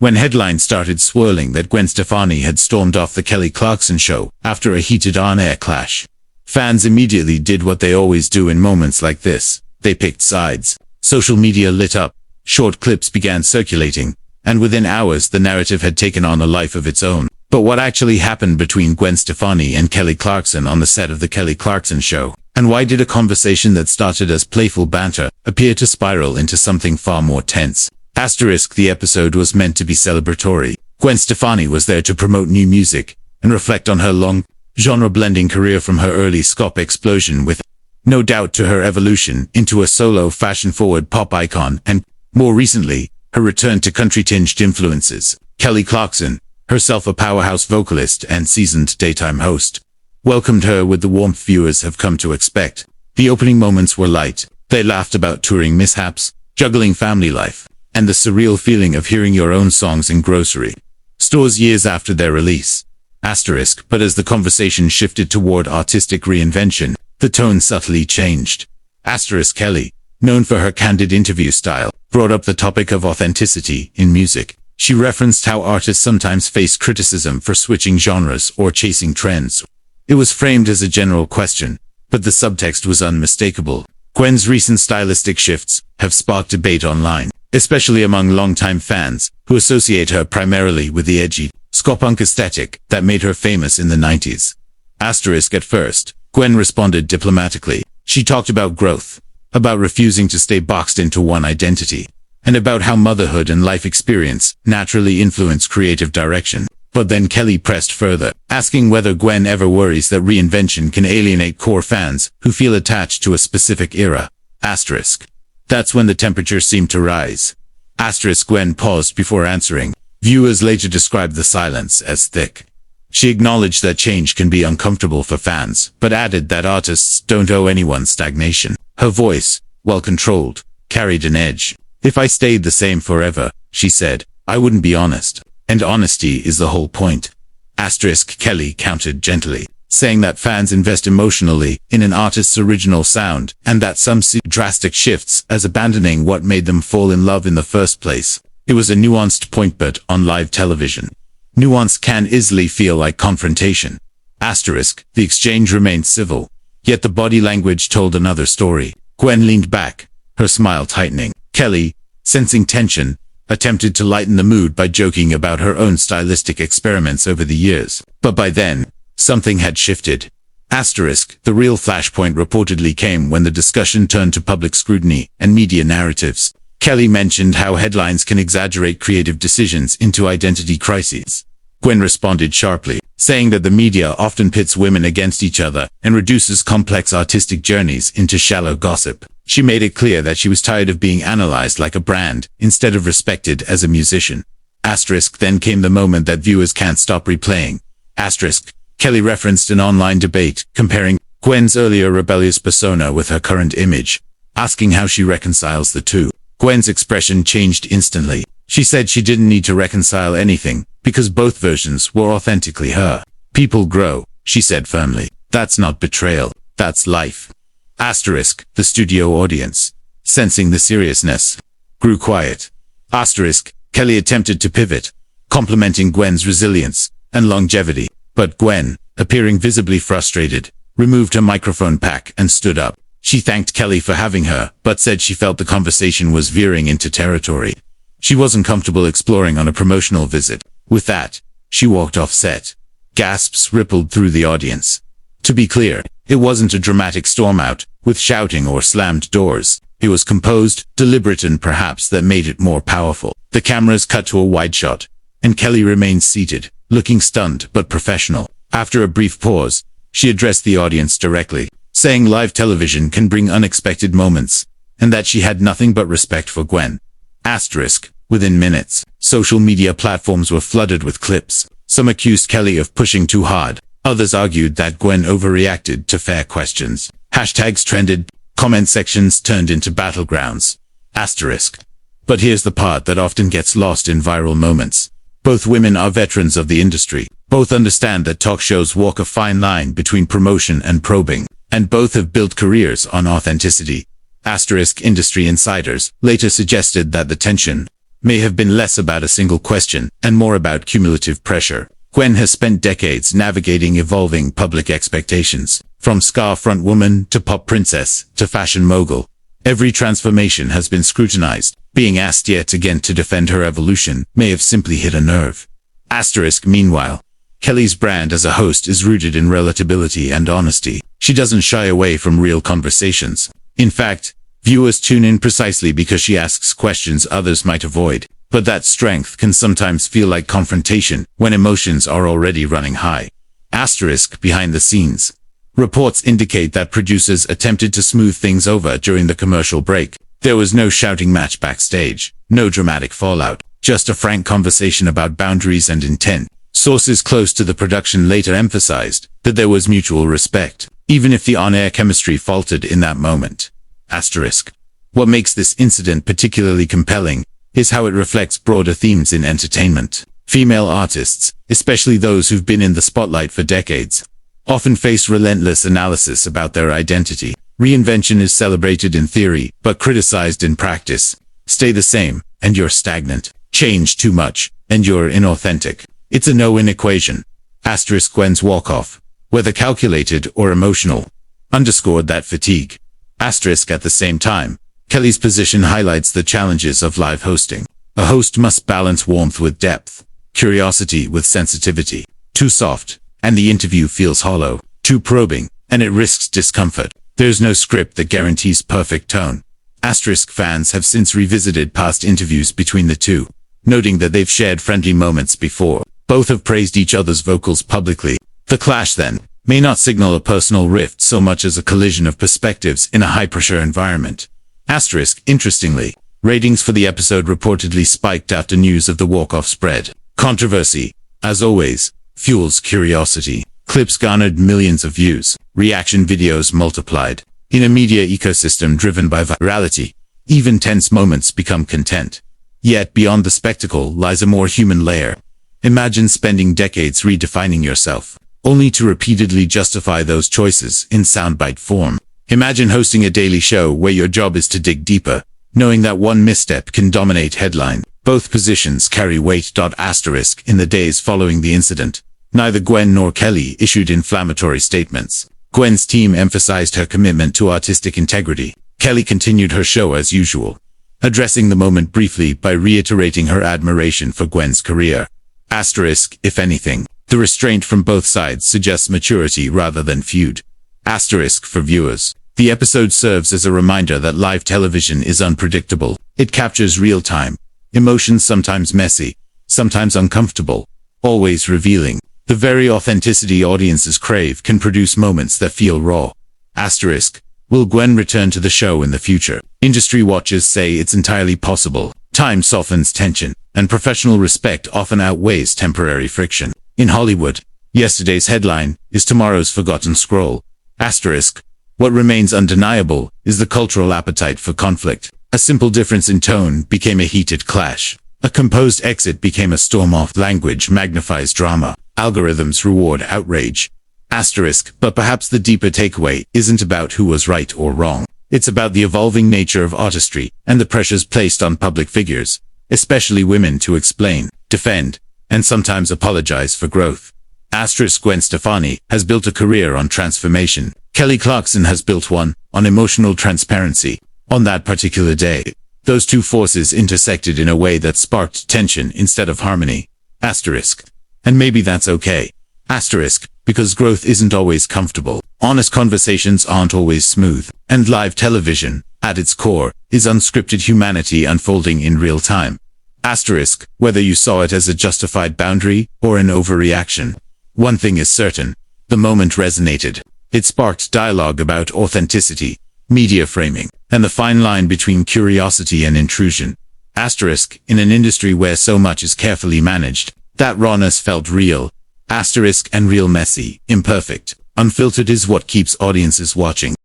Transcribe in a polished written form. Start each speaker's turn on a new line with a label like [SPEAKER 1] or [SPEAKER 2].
[SPEAKER 1] When headlines started swirling that Gwen Stefani had stormed off the Clarkson show after a heated on-air clash, fans immediately did what they always do in moments like this. They picked sides. Social media lit up, short clips began circulating, and within hours the narrative had taken on a life of its own. But what actually happened between Gwen Stefani and Clarkson on the set of the Clarkson show? And why did a conversation that started as playful banter appear to spiral into something far more tense? The episode was meant to be celebratory. Gwen Stefani was there to promote new music and reflect on her long, genre-blending career from her early skop explosion with, no doubt, to her evolution into a solo fashion-forward pop icon and, more recently, her return to country-tinged influences. Clarkson, herself a powerhouse vocalist and seasoned daytime host, welcomed her with the warmth viewers have come to expect. The opening moments were light. They laughed about touring mishaps, juggling family life, and the surreal feeling of hearing your own songs in grocery stores years after their release. But as the conversation shifted toward artistic reinvention, the tone subtly changed. Kelly, known for her candid interview style, brought up the topic of authenticity in music. She referenced how artists sometimes face criticism for switching genres or chasing trends. It was framed as a general question, but the subtext was unmistakable. Gwen's recent stylistic shifts have sparked debate online, especially among longtime fans who associate her primarily with the edgy, ska-punk aesthetic that made her famous in the 90s. At first, Gwen responded diplomatically. She talked about growth, about refusing to stay boxed into one identity, and about how motherhood and life experience naturally influence creative direction. But then Kelly pressed further, asking whether Gwen ever worries that reinvention can alienate core fans who feel attached to a specific era. That's when the temperature seemed to rise. Gwen paused before answering. Viewers later described the silence as thick. She acknowledged that change can be uncomfortable for fans, but added that artists don't owe anyone stagnation. Her voice, well controlled, carried an edge. If I stayed the same forever, she said, I wouldn't be honest. And honesty is the whole point. Kelly countered gently, saying that fans invest emotionally in an artist's original sound, and that some see drastic shifts as abandoning what made them fall in love in the first place. It was a nuanced point, but on live television, nuance can easily feel like confrontation. The exchange remained civil, yet the body language told another story. Gwen leaned back, her smile tightening. Kelly, sensing tension, attempted to lighten the mood by joking about her own stylistic experiments over the years. But by then, something had shifted. The real flashpoint reportedly came when the discussion turned to public scrutiny and media narratives. Kelly mentioned how headlines can exaggerate creative decisions into identity crises. Gwen responded sharply, saying that the media often pits women against each other and reduces complex artistic journeys into shallow gossip. She made it clear that she was tired of being analyzed like a brand instead of respected as a musician. Then came the moment that viewers can't stop replaying. Kelly referenced an online debate comparing Gwen's earlier rebellious persona with her current image, asking how she reconciles the two. Gwen's expression changed instantly. She said she didn't need to reconcile anything, because both versions were authentically her. People grow, she said firmly. That's not betrayal, that's life. The studio audience, sensing the seriousness, grew quiet. Kelly attempted to pivot, complimenting Gwen's resilience and longevity, but Gwen, appearing visibly frustrated, removed her microphone pack and stood up. She thanked Kelly for having her, but said she felt the conversation was veering into territory she wasn't comfortable exploring on a promotional visit. With that, she walked off set. Gasps rippled through the audience. To be clear, it wasn't a dramatic storm out, with shouting or slammed doors. It was composed, deliberate, and perhaps that made it more powerful. The cameras cut to a wide shot, and Kelly remained seated, looking stunned but professional. After a brief pause, she addressed the audience directly, saying live television can bring unexpected moments, and that she had nothing but respect for Gwen. Within minutes, social media platforms were flooded with clips. Some accused Kelly of pushing too hard. Others argued that Gwen overreacted to fair questions. Hashtags trended, comment sections turned into battlegrounds. But here's the part that often gets lost in viral moments. Both women are veterans of the industry. Both understand that talk shows walk a fine line between promotion and probing, and both have built careers on authenticity. Industry insiders later suggested that the tension may have been less about a single question and more about cumulative pressure. Gwen has spent decades navigating evolving public expectations, from scar front woman to pop princess to fashion mogul. Every transformation has been scrutinized. Being asked yet again to defend her evolution may have simply hit a nerve. Meanwhile, Kelly's brand as a host is rooted in relatability and honesty. She doesn't shy away from real conversations. In fact, viewers tune in precisely because she asks questions others might avoid. But that strength can sometimes feel like confrontation when emotions are already running high. Behind the scenes. Reports indicate that producers attempted to smooth things over during the commercial break. There was no shouting match backstage, no dramatic fallout, just a frank conversation about boundaries and intent. Sources close to the production later emphasized that there was mutual respect, even if the on-air chemistry faltered in that moment. What makes this incident particularly compelling is how it reflects broader themes in entertainment. Female artists, especially those who've been in the spotlight for decades, often face relentless analysis about their identity. Reinvention is celebrated in theory, but criticized in practice. Stay the same, and you're stagnant. Change too much, and you're inauthentic. It's a no-win equation. Gwen's walk-off, whether calculated or emotional, underscored that fatigue. At the same time, Kelly's position highlights the challenges of live hosting. A host must balance warmth with depth, curiosity with sensitivity. Too soft, and the interview feels hollow. Too probing, and it risks discomfort. There's no script that guarantees perfect tone. Fans have since revisited past interviews between the two, noting that they've shared friendly moments before. Both have praised each other's vocals publicly. The clash, then, may not signal a personal rift so much as a collision of perspectives in a high-pressure environment. Interestingly, ratings for the episode reportedly spiked after news of the walk-off spread. Controversy, as always, fuels curiosity. Clips garnered millions of views. Reaction videos multiplied. In a media ecosystem driven by virality, even tense moments become content. Yet beyond the spectacle lies a more human layer. Imagine spending decades redefining yourself, only to repeatedly justify those choices in soundbite form. Imagine hosting a daily show where your job is to dig deeper, knowing that one misstep can dominate headline. Both positions carry weight. In the days following the incident, neither Gwen nor Kelly issued inflammatory statements. Gwen's team emphasized her commitment to artistic integrity. Kelly continued her show as usual, addressing the moment briefly by reiterating her admiration for Gwen's career. If anything, the restraint from both sides suggests maturity rather than feud. For viewers. The episode serves as a reminder that live television is unpredictable. It captures real-time emotions, sometimes messy, sometimes uncomfortable, always revealing. The very authenticity audiences crave can produce moments that feel raw. Will Gwen return to the show in the future? Industry watchers say it's entirely possible. Time softens tension, and professional respect often outweighs temporary friction. In Hollywood, yesterday's headline is tomorrow's forgotten scroll. What remains undeniable is the cultural appetite for conflict. A simple difference in tone became a heated clash. A composed exit became a storm off. Language magnifies drama. Algorithms reward outrage. But perhaps the deeper takeaway isn't about who was right or wrong. It's about the evolving nature of artistry and the pressures placed on public figures, especially women, to explain, defend, and sometimes apologize for growth. Gwen Stefani has built a career on transformation. Kelly Clarkson has built one on emotional transparency. On that particular day, those two forces intersected in a way that sparked tension instead of harmony. And maybe that's okay. Because growth isn't always comfortable. Honest conversations aren't always smooth. And live television, at its core, is unscripted humanity unfolding in real time. Whether you saw it as a justified boundary or an overreaction. One thing is certain, the moment resonated. It sparked dialogue about authenticity, media framing, and the fine line between curiosity and intrusion. In an industry where so much is carefully managed, that rawness felt real. And real, messy, imperfect, unfiltered is what keeps audiences watching.